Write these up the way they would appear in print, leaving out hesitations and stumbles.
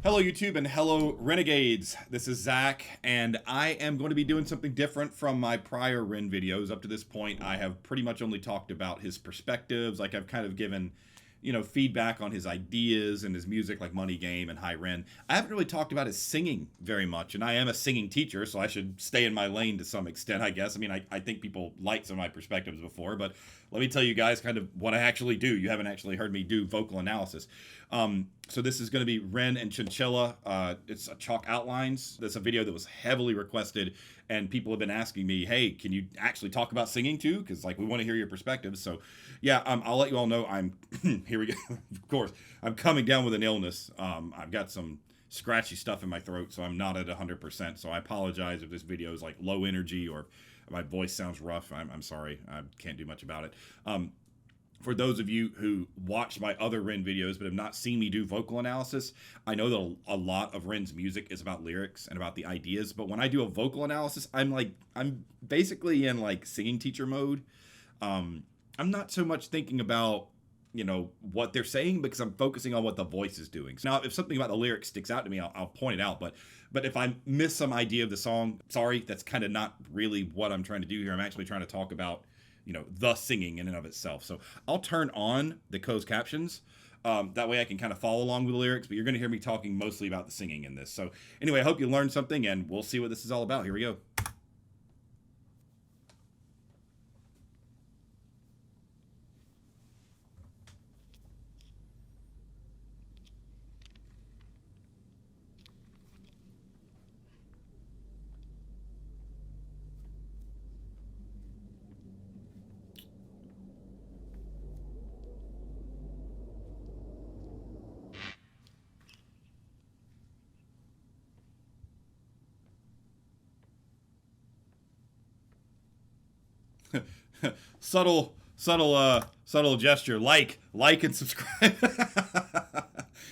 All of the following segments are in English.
Hello YouTube and hello Renegades. This is Zach and I am going to be doing something different from my prior Ren videos. Up to this point I have pretty much only talked about his perspectives, like I've kind of given, feedback on his ideas and his music like Money Game and High Ren. I haven't really talked about his singing very much, and I am a singing teacher, so I should stay in my lane to some extent, I guess. I mean, I think people like some of my perspectives before, but let me tell you guys kind of what I actually do. You haven't actually heard me do vocal analysis. So this is going to be Ren and Chinchilla. It's chalk outlines. That's a video that was heavily requested, and people have been asking me, hey, can you actually talk about singing too? Because like we want to hear your perspectives. So yeah, I'll let you all know I'm here we go. Of course, I'm coming down with an illness. I've got some scratchy stuff in my throat, so I'm not at 100%. So I apologize if this video is like low energy or my voice sounds rough. I'm sorry. I can't do much about it. For those of you who watch my other Ren videos but have not seen me do vocal analysis, I know that a lot of Ren's music is about lyrics and about the ideas, but when I do a vocal analysis, I'm basically in like singing teacher mode. I'm not so much thinking about, what they're saying because I'm focusing on what the voice is doing. So now if something about the lyrics sticks out to me, I'll point it out, but if I miss some idea of the song, sorry, that's kind of not really what I'm trying to do here. I'm actually trying to talk about the singing in and of itself. So I'll turn on the closed captions. That way I can kind of follow along with the lyrics, but you're going to hear me talking mostly about the singing in this. So anyway, I hope you learned something, and we'll see what this is all about. Here we go. subtle gesture, like and subscribe.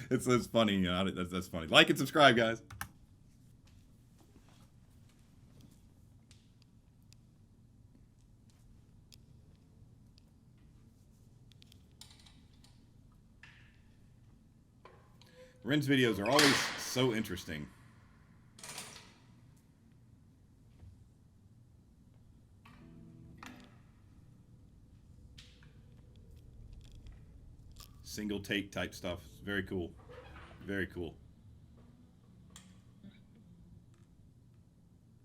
It's funny, that's funny. Like and subscribe, guys. Ren's videos are always so interesting. Single take type stuff. It's very cool. Very cool.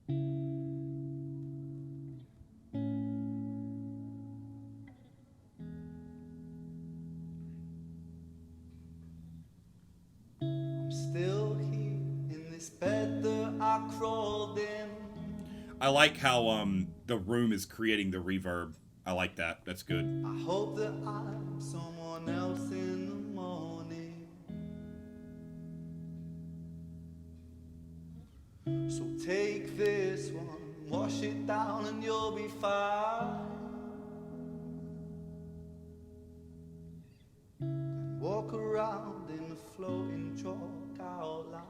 I'm still here in this bed that I crawled in. I like how the room is creating the reverb. I like that. That's good. I hope that I'm someone else in the morning. So take this one, wash it down and you'll be fine. Then walk around in the floating chalk outline.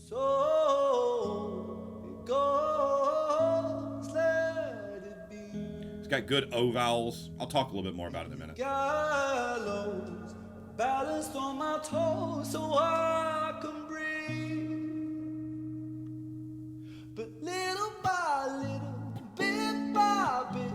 So it goes, let it be. It's got good O vowels. I'll talk a little bit more about it in a minute. Gallows, balanced on my toes so I can breathe. But little by little, bit by bit,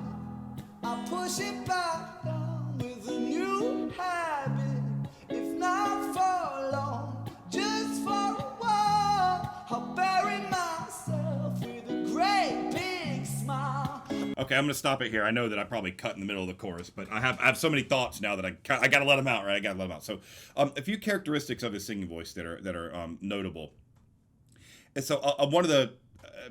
I push it back down with a new habit. If not for long, just for a while, I'll bury myself with a great big smile. Okay, I'm gonna stop it here. I know that I probably cut in the middle of the chorus, but I have so many thoughts now that I gotta let them out, right? I gotta let them out. So, a few characteristics of his singing voice that are notable. And so, one of the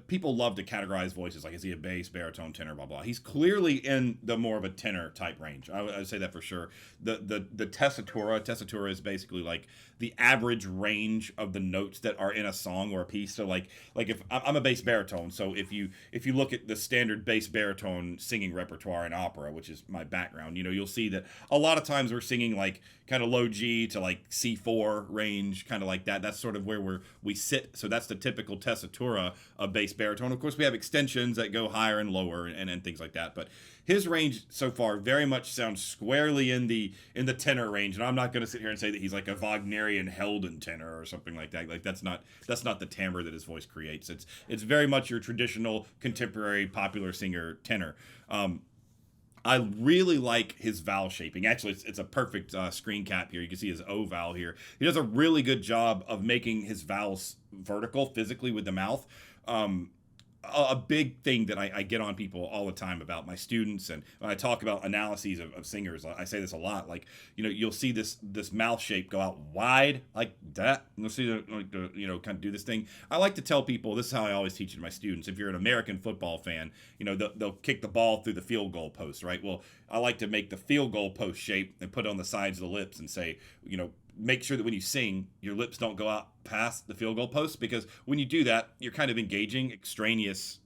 people love to categorize voices, like is he a bass, baritone, tenor, blah blah. He's clearly in the more of a tenor type range. I would say that for sure. The tessitura is basically like the average range of the notes that are in a song or a piece. So like if I'm a bass baritone, so if you look at the standard bass baritone singing repertoire in opera, which is my background, you'll see that a lot of times we're singing like kind of low G to like C4 range, kind of like that. That's sort of where we sit. So that's the typical tessitura of bass baritone. Of course, we have extensions that go higher and lower and things like that. But his range so far very much sounds squarely in the tenor range. And I'm not going to sit here and say that he's like a Wagnerian Helden tenor or something like that. Like that's not the timbre that his voice creates. It's very much your traditional contemporary popular singer tenor. I really like his vowel shaping. Actually, it's a perfect screen cap here. You can see his O vowel here. He does a really good job of making his vowels vertical physically with the mouth. A big thing that I get on people all the time about my students, and when I talk about analyses of singers, I say this a lot. Like, you'll see this mouth shape go out wide like that. You'll see the kind of do this thing. I like to tell people, this is how I always teach it to my students. If you're an American football fan, they'll kick the ball through the field goal post, right? Well, I like to make the field goal post shape and put it on the sides of the lips and say, make sure that when you sing, your lips don't go out past the field goal post, because when you do that, you're kind of engaging extraneous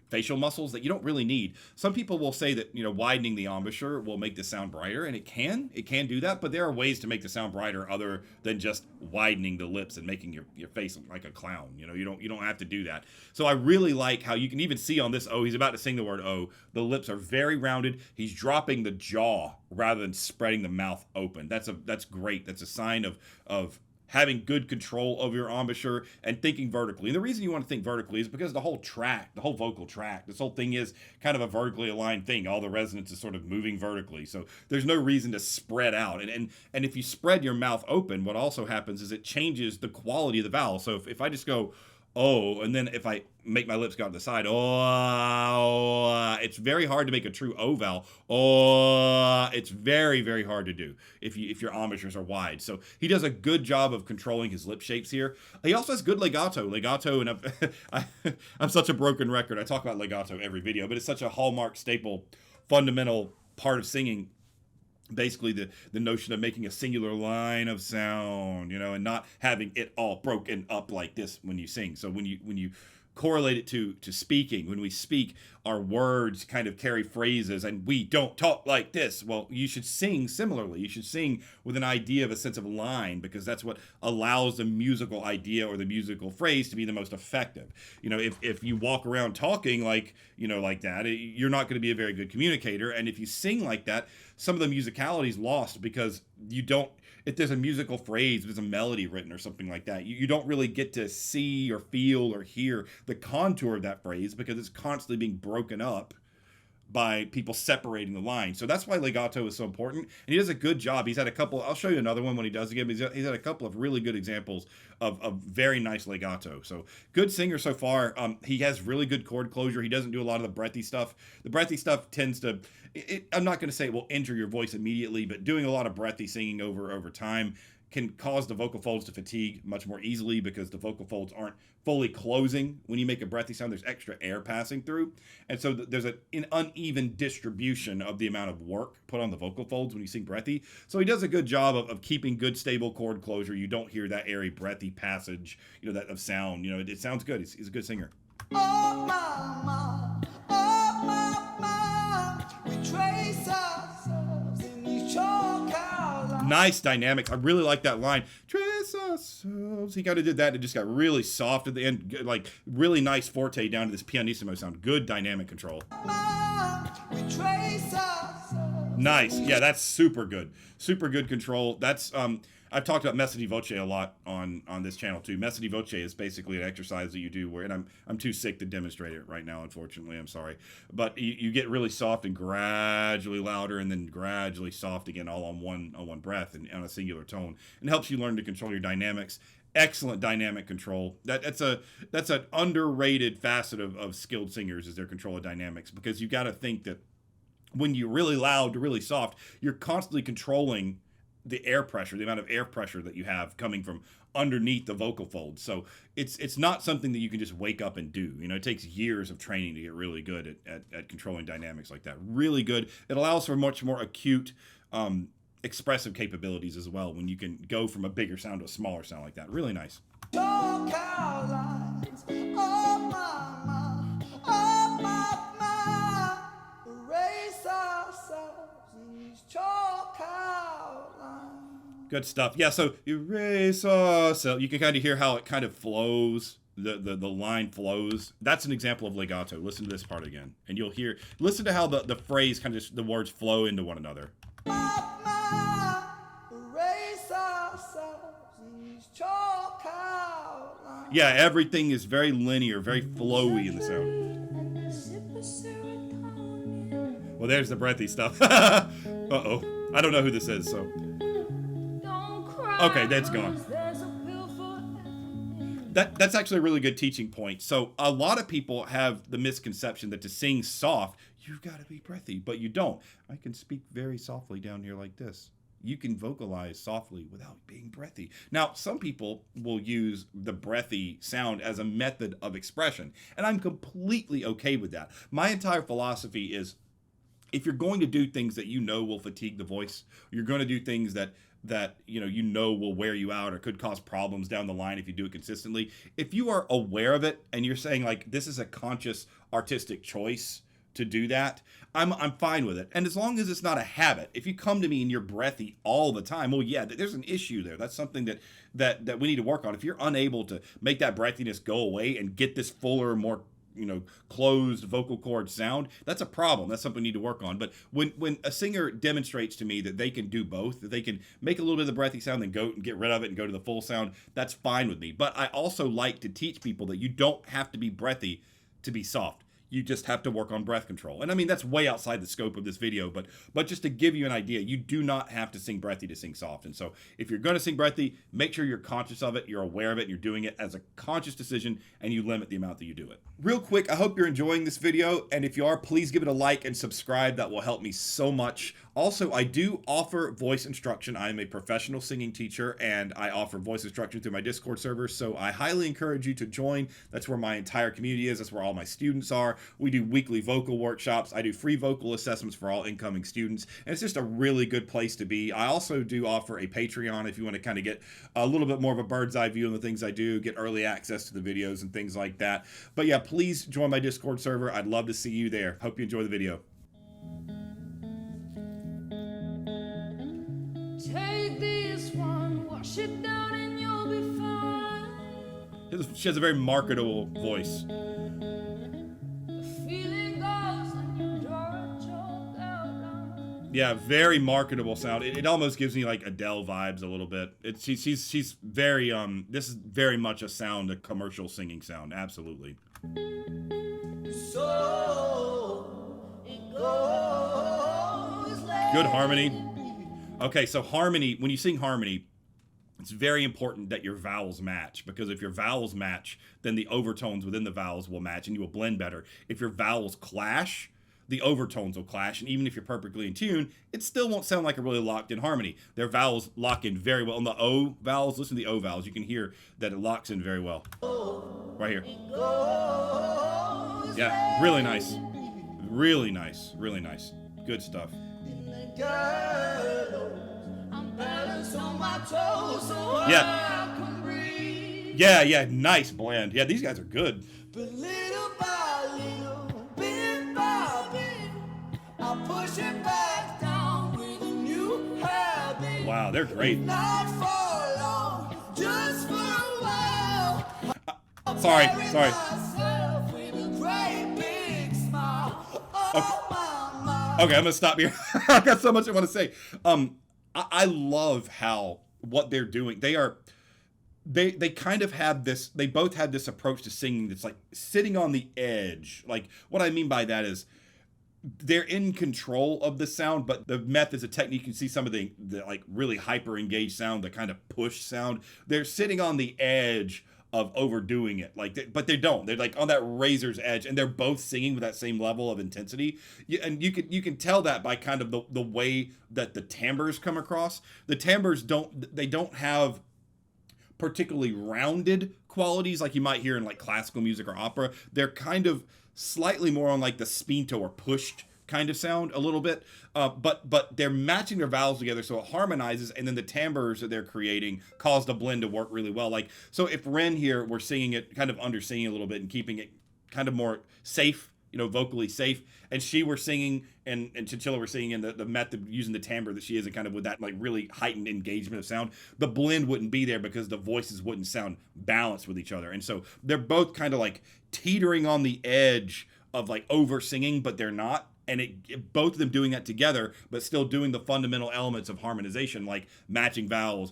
facial muscles that you don't really need. Some people will say that, widening the embouchure will make the sound brighter, and it can do that, but there are ways to make the sound brighter other than just widening the lips and making your face look like a clown. You don't have to do that. So I really like how you can even see on this O, he's about to sing the word O, the lips are very rounded. He's dropping the jaw rather than spreading the mouth open. That's great. That's a sign of having good control over your embouchure and thinking vertically. And the reason you want to think vertically is because the whole vocal tract, this whole thing is kind of a vertically aligned thing. All the resonance is sort of moving vertically. So there's no reason to spread out. And if you spread your mouth open, what also happens is it changes the quality of the vowel. So if I just go, oh, and then if I make my lips go out to the side, oh, it's very hard to make a true O vowel. Oh, it's very, very hard to do if your embouchures are wide. So he does a good job of controlling his lip shapes here. He also has good legato, and I'm such a broken record. I talk about legato every video, but it's such a hallmark, staple, fundamental part of singing. Basically the notion of making a singular line of sound, and not having it all broken up like this when you sing. So when you correlate it to speaking, when we speak, our words kind of carry phrases, and we don't talk like this. Well, you should sing similarly. You should sing with an idea of a sense of line, because that's what allows the musical idea or the musical phrase to be the most effective. If you walk around talking like that, you're not going to be a very good communicator. And if you sing like that, some of the musicality is lost, because if there's a musical phrase, there's a melody written or something like that, you don't really get to see or feel or hear the contour of that phrase, because it's constantly being broken up by people separating the line. So that's why legato is so important. And he does a good job. He's had a couple, I'll show you another one when he does again. He's had a couple of really good examples of very nice legato. So good singer so far. He has really good chord closure. He doesn't do a lot of the breathy stuff. The breathy stuff tends to, I'm not going to say it will injure your voice immediately, but doing a lot of breathy singing over time can cause the vocal folds to fatigue much more easily, because the vocal folds aren't fully closing. When you make a breathy sound, there's extra air passing through. And so there's an uneven distribution of the amount of work put on the vocal folds when you sing breathy. So he does a good job of keeping good, stable chord closure. You don't hear that airy, breathy passage, that of sound. It sounds good. He's a good singer. Oh, mama, we trace ourselves in these chalk outlines. Nice dynamics. I really like that line. Trace ourselves. He kind of did that. It just got really soft at the end, like really nice forte down to this pianissimo sound. Good dynamic control. We trace ourselves. Nice. Yeah, that's super good. Super good control. That's I've talked about messa di voce a lot on this channel too. Messa di voce is basically an exercise that you do where, and I'm too sick to demonstrate it right now, unfortunately. I'm sorry. But you get really soft and gradually louder, and then gradually soft again, all on one breath and on a singular tone. And helps you learn to control your dynamics. Excellent dynamic control. That's an underrated facet of skilled singers, is their control of dynamics, because you got to think that when you're really loud to really soft, you're constantly controlling the air pressure, the amount of air pressure that you have coming from underneath the vocal folds. So it's not something that you can just wake up and do. It takes years of training to get really good at controlling dynamics like that. Really good. It allows for much more acute expressive capabilities as well, when you can go from a bigger sound to a smaller sound like that. Really nice. Chalk outlines. Oh, mama, oh, mama, erase ourselves in these chalk outlines. Good stuff. Yeah, so erase ourselves. You can kind of hear how it kind of flows. the line flows. That's an example of legato. Listen to this part again, and you'll hear. Listen to how the phrase kind of just, the words flow into one another. Yeah, everything is very linear, very flowy in the sound. Well, there's the breathy stuff. Uh-oh. I don't know who this is, so. Okay, that's gone. That's actually a really good teaching point. So a lot of people have the misconception that to sing soft, you've got to be breathy, but you don't. I can speak very softly down here like this. You can vocalize softly without being breathy. Now, some people will use the breathy sound as a method of expression, and I'm completely okay with that. My entire philosophy is, if you're going to do things that you know will fatigue the voice, you're going to do things that you know will wear you out or could cause problems down the line if you do it consistently. If you are aware of it and you're saying like this is a conscious artistic choice to do that, I'm fine with it. And as long as it's not a habit, if you come to me and you're breathy all the time, well, yeah, there's an issue there. That's something that we need to work on. If you're unable to make that breathiness go away and get this fuller, more closed vocal cord sound, that's a problem. That's something we need to work on. But when a singer demonstrates to me that they can do both, that they can make a little bit of the breathy sound, then go and get rid of it and go to the full sound, that's fine with me. But I also like to teach people that you don't have to be breathy to be soft. You just have to work on breath control. And I mean, that's way outside the scope of this video, but just to give you an idea, you do not have to sing breathy to sing soft. And so if you're going to sing breathy, make sure you're conscious of it, you're aware of it, and you're doing it as a conscious decision, and you limit the amount that you do it. Real quick, I hope you're enjoying this video, and if you are, please give it a like and subscribe. That will help me so much. Also, I do offer voice instruction. I'm a professional singing teacher, and I offer voice instruction through my Discord server, so I highly encourage you to join. That's where my entire community is. That's where all my students are. We do weekly vocal workshops. I do free vocal assessments for all incoming students, and it's just a really good place to be. I also do offer a Patreon if you want to kind of get a little bit more of a bird's eye view on the things I do, get early access to the videos and things like that. But yeah, please join my Discord server. I'd love to see you there. Hope you enjoy the video. Take this one, wash it down and you'll be fine. She has a very marketable voice. Yeah, very marketable sound. It almost gives me like Adele vibes a little bit. She's very this is very much a sound, a commercial singing sound. Absolutely. So it goes Good harmony. Okay, so harmony, when you sing harmony, it's very important that your vowels match, because if your vowels match, then the overtones within the vowels will match and you will blend better. If your vowels clash, the overtones will clash, and even if you're perfectly in tune, it still won't sound like a really locked in harmony. Their vowels lock in very well. On the O vowels, listen to the O vowels, you can hear that it locks in very well. Right here. Yeah, really nice. Really nice, really nice. Good stuff. Yeah. Yeah, nice blend. Yeah, these guys are good. But little by little, bit by bit, I push it back down with a new habit. Wow, they're great. Not for long, just for a while. Sorry. Myself with a great big smile. Oh, my. Okay, I'm gonna stop here. I got so much I want to say. I love how what they're doing. They kind of have this. They both have this approach to singing that's like sitting on the edge. Like what I mean by that is they're in control of the sound, but the methods, the technique. You can see some of the like really hyper engaged sound, the kind of push sound. They're sitting on the edge of overdoing it, but they don't. They're like on that razor's edge, and they're both singing with that same level of intensity. And you can tell that by kind of the way that the timbres come across. The timbres don't have particularly rounded qualities like you might hear in like classical music or opera. They're kind of slightly more on like the spinto or pushed kind of sound a little bit, but they're matching their vowels together so it harmonizes, and then the timbres that they're creating cause the blend to work really well. Like, so if Ren here were singing it, kind of under singing a little bit and keeping it kind of more safe vocally safe, and she were singing and Chinchilla were singing in the method using the timbre that she is, and kind of with that like really heightened engagement of sound, the blend wouldn't be there because the voices wouldn't sound balanced with each other. And so they're both kind of like teetering on the edge of like over singing, but they're not. And both of them doing that together, but still doing the fundamental elements of harmonization, like matching vowels,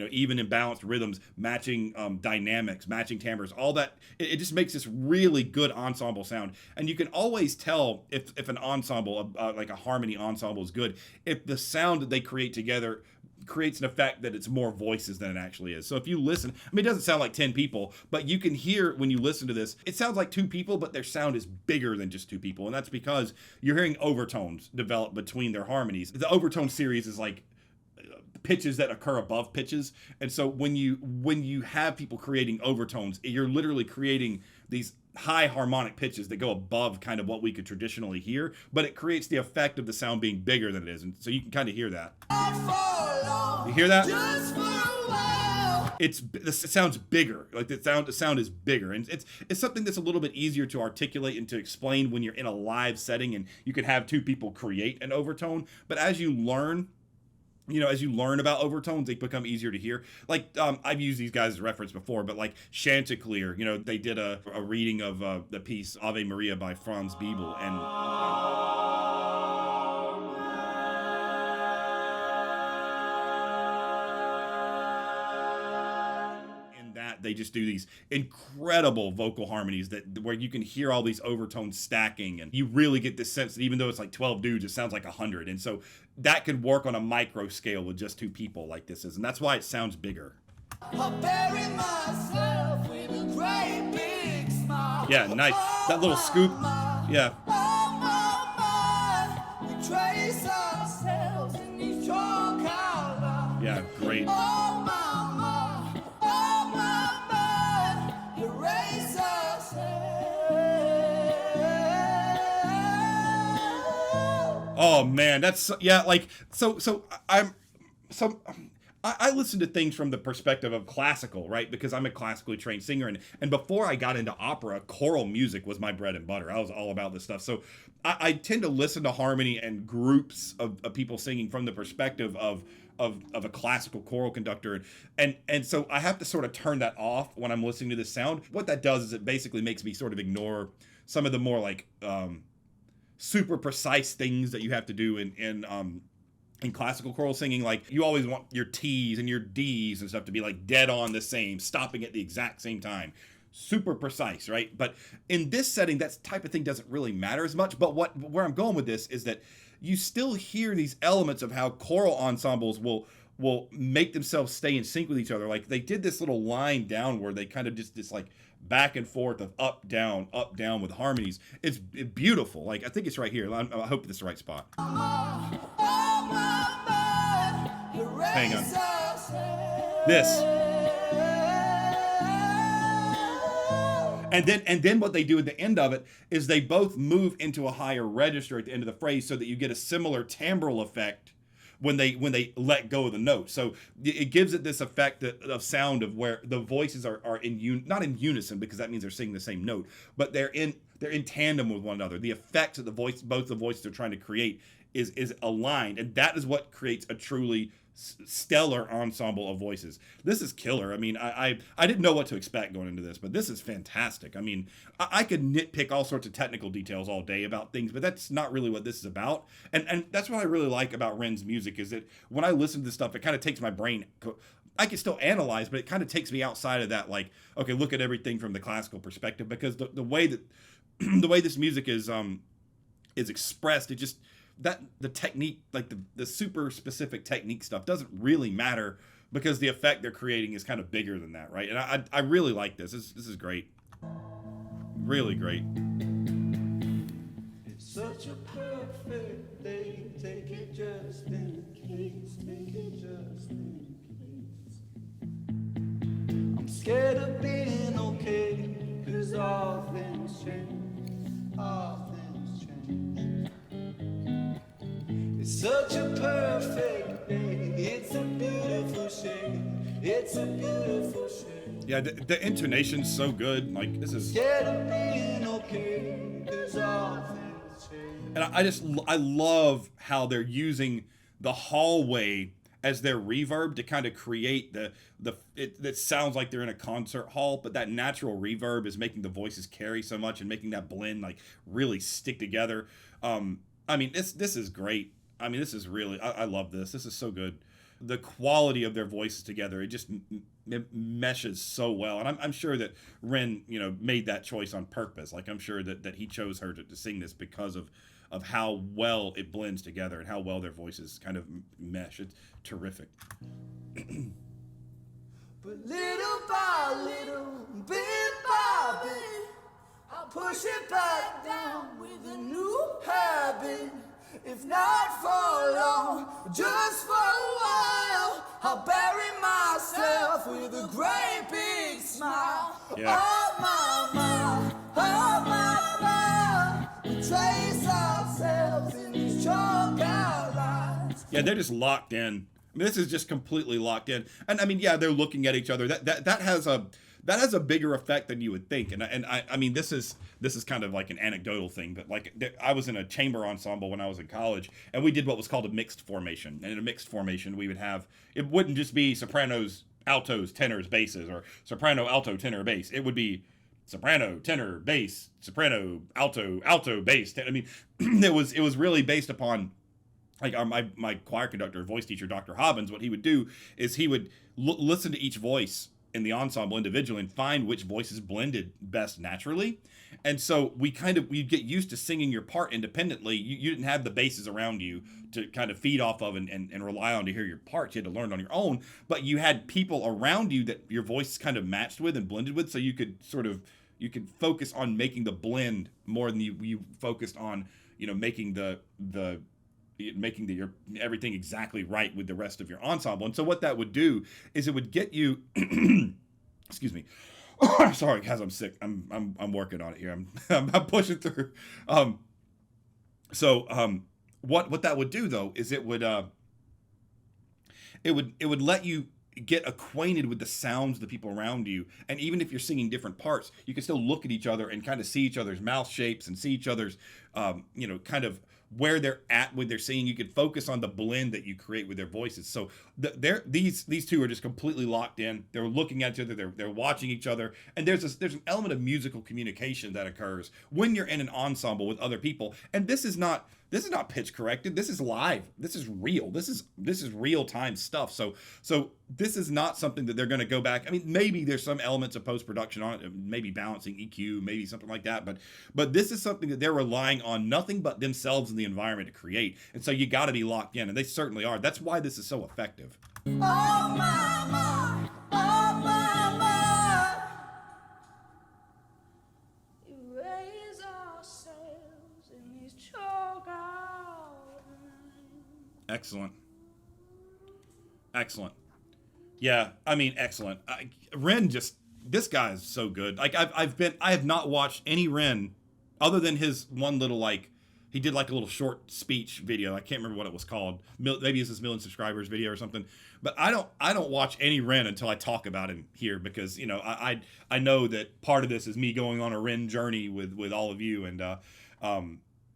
even and balanced rhythms, matching dynamics, matching timbres, all that. It just makes this really good ensemble sound. And you can always tell if an ensemble, like a harmony ensemble, is good, if the sound that they create together creates an effect that it's more voices than it actually is. So if you listen, it doesn't sound like 10 people, but you can hear when you listen to this, it sounds like 2 people, but their sound is bigger than just 2 people. And that's because you're hearing overtones develop between their harmonies. The overtone series is like pitches that occur above pitches. And so when you have people creating overtones, you're literally creating these high harmonic pitches that go above kind of what we could traditionally hear, but it creates the effect of the sound being bigger than it is. And so you can kind of hear that. You hear that? It sounds bigger. Like the sound is bigger, and it's something that's a little bit easier to articulate and to explain when you're in a live setting and you can have 2 people create an overtone. But as you learn about overtones, they become easier to hear. Like, I've used these guys as a reference before, but like Chanticleer, they did a reading of the piece Ave Maria by Franz Biebel, and they just do these incredible vocal harmonies where you can hear all these overtones stacking, and you really get this sense that even though it's like 12 dudes, it sounds like 100. And so that could work on a micro scale with just 2 people like this is, and that's why it sounds bigger. Yeah, nice. That little scoop. Yeah. Yeah, great. Oh man, that's like I listen to things from the perspective of classical, right? Because I'm a classically trained singer, and before I got into opera, choral music was my bread and butter. I was all about this stuff. So I tend to listen to harmony and groups of people singing from the perspective of a classical choral conductor, and so I have to sort of turn that off when I'm listening to this sound. What that does is it basically makes me sort of ignore some of the more like super precise things that you have to do in classical choral singing. Like, you always want your T's and your D's and stuff to be like dead on the same, stopping at the exact same time. Super precise, right? But in this setting, that type of thing doesn't really matter as much. But where I'm going with this is that you still hear these elements of how choral ensembles will make themselves stay in sync with each other. Like, they did this little line down where they kind of just this like back and forth of up down with harmonies. It's beautiful. Like, I think it's right here. I hope this is the right spot. Hang on. This. And then what they do at the end of it is they both move into a higher register at the end of the phrase, so that you get a similar timbral effect when they let go of the note. So it gives it this effect of sound of where the voices are not in unison, because that means they're singing the same note, but they're in tandem with one another. The effects that both the voices are trying to create is aligned, and that is what creates a truly stellar ensemble of voices. This is killer. I mean, I didn't know what to expect going into this, but this is fantastic. I mean, I could nitpick all sorts of technical details all day about things, but that's not really what this is about. And that's what I really like about Ren's music, is that when I listen to this stuff, it kind of takes my brain. I can still analyze, but it kind of takes me outside of that. Like, okay, look at everything from the classical perspective, because the way that the way this music is expressed, it just, that the technique, like the super specific technique stuff, doesn't really matter, because the effect they're creating is kind of bigger than that, right? And I really like this. This is great. Really great. It's such a perfect day. Take it just in case. Take it just in case. I'm scared of being okay, 'cause all things change. All things change. It's such a perfect day. It's a beautiful shade. It's a beautiful shame. Yeah, the intonation's so good. Like, this is... Scared of being okay, 'cause all things change. And I love how they're using the hallway as their reverb to kind of create it sounds like they're in a concert hall, but that natural reverb is making the voices carry so much and making that blend like really stick together. I mean, this is great. I mean, this is really, I love this. This is so good. The quality of their voices together, it just meshes so well. And I'm sure that Ren, made that choice on purpose. Like, I'm sure that he chose her to sing this because of how well it blends together and how well their voices kind of mesh. It's terrific. But little by little, bit by bit, I'll push it back down with a new habit. If not for long, just for a while, I'll bury myself with a great big smile. Yeah. Oh my, we trace ourselves in these chalk outlines. Yeah, they're just locked in. I mean, this is just completely locked in. And I mean, yeah, they're looking at each other. That has a bigger effect than you would think. And I mean, this is kind of like an anecdotal thing, but like I was in a chamber ensemble when I was in college, and we did what was called a mixed formation. And in a mixed formation, we would have, it wouldn't just be sopranos, altos, tenors, basses, or soprano, alto, tenor, bass. It would be soprano, tenor, bass, soprano, alto, alto, bass. I mean, it was really based upon, like, my choir conductor, voice teacher, Dr. Hobbins. What he would do is he would listen to each voice in the ensemble individually and find which voices blended best naturally. And so we get used to singing your part independently. You didn't have the basses around you to kind of feed off of and rely on to hear your parts. You had to learn on your own, but you had people around you that your voice kind of matched with and blended with, so you could focus on making the blend more than you focused on, making your everything exactly right with the rest of your ensemble. And so what that would do is it would get you excuse me. Sorry, guys, I'm sick. I'm working on it here. I'm pushing through. What that would do though is it would let you get acquainted with the sounds of the people around you. And even if you're singing different parts, you can still look at each other and kind of see each other's mouth shapes and see each other's kind of where they're at with their singing. You could focus on the blend that you create with their voices. So these two are just completely locked in. They're looking at each other. They're watching each other. And there's an element of musical communication that occurs when you're in an ensemble with other people. And this is not pitch corrected. This is live. This is real. This is real time stuff. So this is not something that they're going to go back. I mean, maybe there's some elements of post-production on it, maybe balancing EQ, maybe something like that. But this is something that they're relying on nothing but themselves and the environment to create. And so you got to be locked in, and they certainly are. That's why this is so effective. Oh my, oh my. Erase ourselves in these chalk outlines. Excellent. Yeah, I mean, excellent. Ren this guy is so good. Like I have not watched any Ren other than his one little, like, he did like a little short speech video. I can't remember what it was called. Maybe it's his million subscribers video or something. But I don't watch any Ren until I talk about him here, because I know that part of this is me going on a Ren journey with all of you. And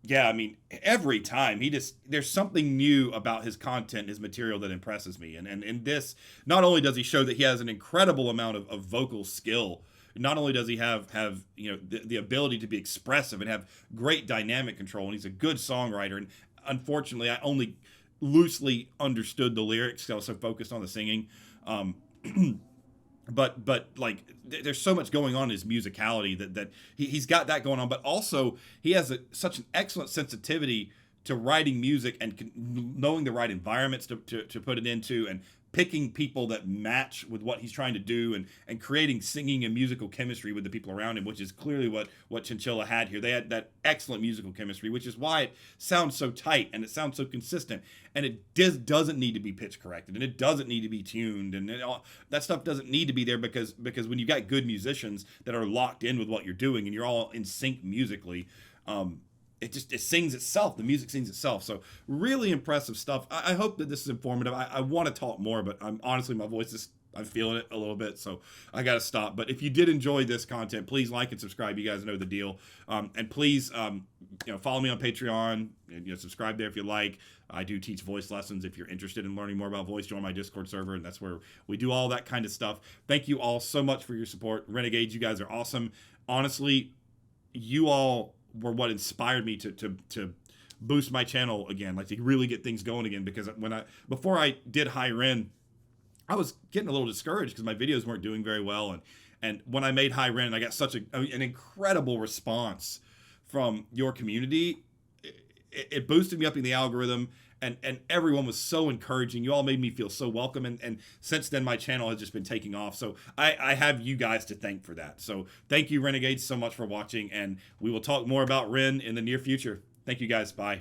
yeah, I mean, every time there's something new about his content, his material, that impresses me. And this, not only does he show that he has an incredible amount of vocal skill, not only does he have the ability to be expressive and have great dynamic control, and he's a good songwriter. And unfortunately, I only loosely understood the lyrics, so I was so focused on the singing. But like, there's so much going on in his musicality that he's got that going on, but also he has such an excellent sensitivity to writing music and knowing the right environments to put it into, and picking people that match with what he's trying to do, and creating singing and musical chemistry with the people around him, which is clearly what Chinchilla had here. They had that excellent musical chemistry, which is why it sounds so tight and it sounds so consistent, and it doesn't need to be pitch corrected, and it doesn't need to be tuned, and that stuff doesn't need to be there, because when you got good musicians that are locked in with what you're doing and you're all in sync musically, it sings itself. The music sings itself. So really impressive stuff. I hope that this is informative. I want to talk more, but honestly, my voice is I'm feeling it a little bit, so I got to stop. But if you did enjoy this content, please like and subscribe. You guys know the deal. And please, follow me on Patreon. And, subscribe there if you like. I do teach voice lessons. If you're interested in learning more about voice, join my Discord server, and that's where we do all that kind of stuff. Thank you all so much for your support. Renegades, you guys are awesome. Honestly, you all were what inspired me to boost my channel again, like to really get things going again. Because before I did High Ren, I was getting a little discouraged because my videos weren't doing very well. And when I made High Ren, I got such an incredible response from your community. It boosted me up in the algorithm, and everyone was so encouraging. You all made me feel so welcome. And since then, my channel has just been taking off. So I have you guys to thank for that. So thank you, Renegades, so much for watching. And we will talk more about Ren in the near future. Thank you, guys. Bye.